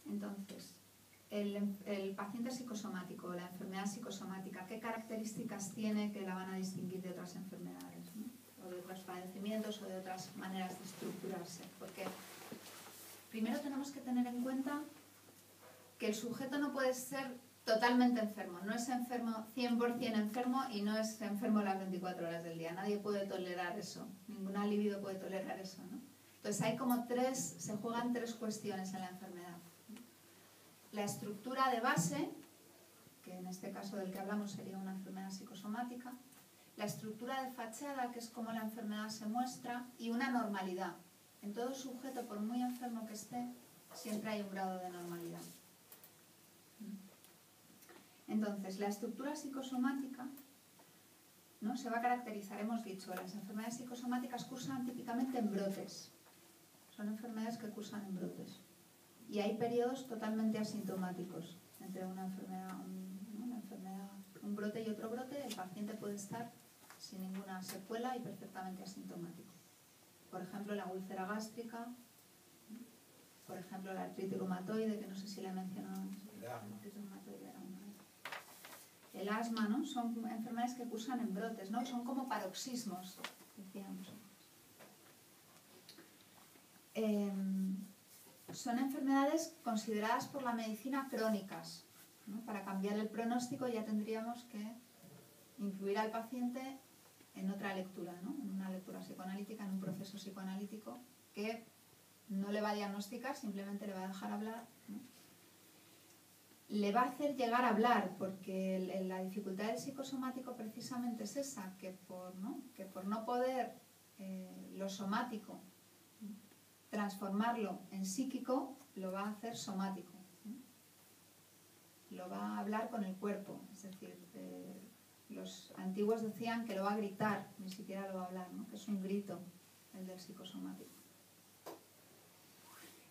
Entonces, el paciente psicosomático, la enfermedad psicosomática, ¿qué características tiene que la van a distinguir de otras enfermedades, ¿no? O de otros padecimientos o de otras maneras de estructurarse? Porque primero tenemos que tener en cuenta que el sujeto no puede ser totalmente enfermo, no es enfermo 100% enfermo y no es enfermo las 24 horas del día. Nadie puede tolerar eso, ninguna libido puede tolerar eso, ¿no? Entonces hay como se juegan tres cuestiones en la enfermedad. La estructura de base, que en este caso del que hablamos sería una enfermedad psicosomática, la estructura de fachada, que es cómo la enfermedad se muestra, y una normalidad. En todo sujeto, por muy enfermo que esté, siempre hay un grado de normalidad. Entonces, la estructura psicosomática, ¿no?, se va a caracterizar, hemos dicho, las enfermedades psicosomáticas cursan típicamente en brotes. Son enfermedades que cursan en brotes. Y hay periodos totalmente asintomáticos entre una enfermedad, un brote y otro brote. El paciente puede estar sin ninguna secuela y perfectamente asintomático. Por ejemplo, la úlcera gástrica, por ejemplo, la artritis reumatoide, que no sé si la he mencionado antes. El asma, ¿no? Son enfermedades que cursan en brotes, ¿no? Son como paroxismos, decíamos. Son enfermedades consideradas por la medicina crónicas, ¿no? Para cambiar el pronóstico ya tendríamos que incluir al paciente en otra lectura, ¿no? En una lectura psicoanalítica, en un proceso psicoanalítico que no le va a diagnosticar, simplemente le va a dejar hablar, ¿no? Le va a hacer llegar a hablar, porque la dificultad del psicosomático precisamente es esa, que por no poder lo somático transformarlo en psíquico, lo va a hacer somático, ¿no? Lo va a hablar con el cuerpo, es decir, los antiguos decían que lo va a gritar, ni siquiera lo va a hablar, ¿no? Que es un grito el del psicosomático.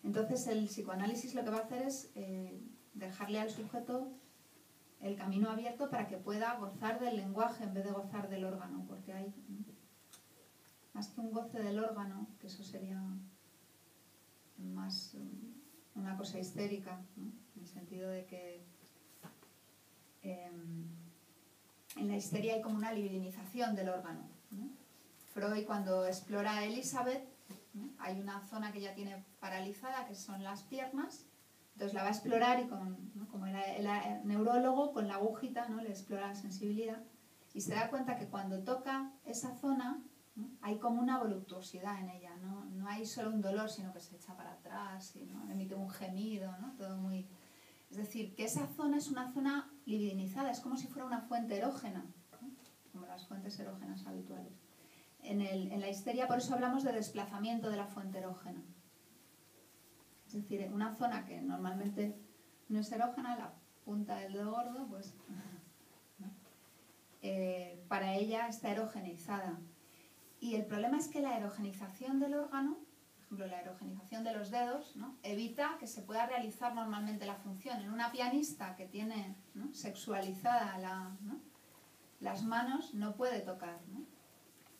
Entonces el psicoanálisis lo que va a hacer es dejarle al sujeto el camino abierto para que pueda gozar del lenguaje en vez de gozar del órgano, porque hay más que un goce del órgano, que eso sería más una cosa histérica, ¿no? En el sentido de que en la histeria hay como una libidinización del órgano, ¿no? Freud, cuando explora a Elizabeth, ¿no?, hay una zona que ya tiene paralizada, que son las piernas. Entonces la va a explorar y ¿no?, como era neurólogo, con la agujita, ¿no?, le explora la sensibilidad y se da cuenta que cuando toca esa zona, ¿no?, hay como una voluptuosidad en ella, no hay solo un dolor, sino que se echa para atrás y, ¿no?, emite un gemido, ¿no?, todo muy... Es decir, que esa zona es una zona libidinizada, es como si fuera una fuente erógena, ¿no?, como las fuentes erógenas habituales. En la histeria, por eso hablamos de desplazamiento de la fuente erógena. Es decir, una zona que normalmente no es erógena, la punta del dedo gordo, pues ¿no?, para ella está erogenizada. Y el problema es que la erogenización del órgano, por ejemplo la erogenización de los dedos, ¿no?, evita que se pueda realizar normalmente la función. En una pianista que tiene, ¿no?, sexualizada ¿no?, las manos, no puede tocar, ¿no?,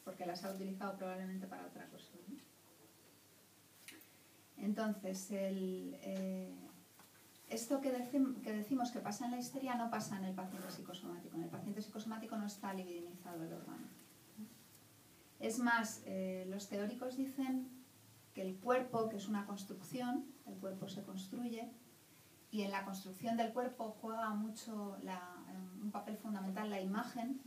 porque las ha utilizado probablemente para otra cosa, ¿no? Entonces, esto que decimos que pasa en la histeria no pasa en el paciente psicosomático. En el paciente psicosomático no está libidinizado el órgano. Es más, los teóricos dicen que el cuerpo, que es una construcción, el cuerpo se construye, y en la construcción del cuerpo juega mucho un papel fundamental la imagen.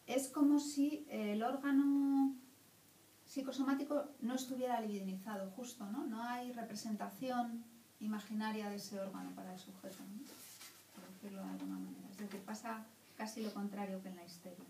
Es como si el órgano psicosomático no estuviera libidinizado, justo, ¿no? No hay representación imaginaria de ese órgano para el sujeto, ¿no?, por decirlo de alguna manera. Es decir, pasa casi lo contrario que en la histeria.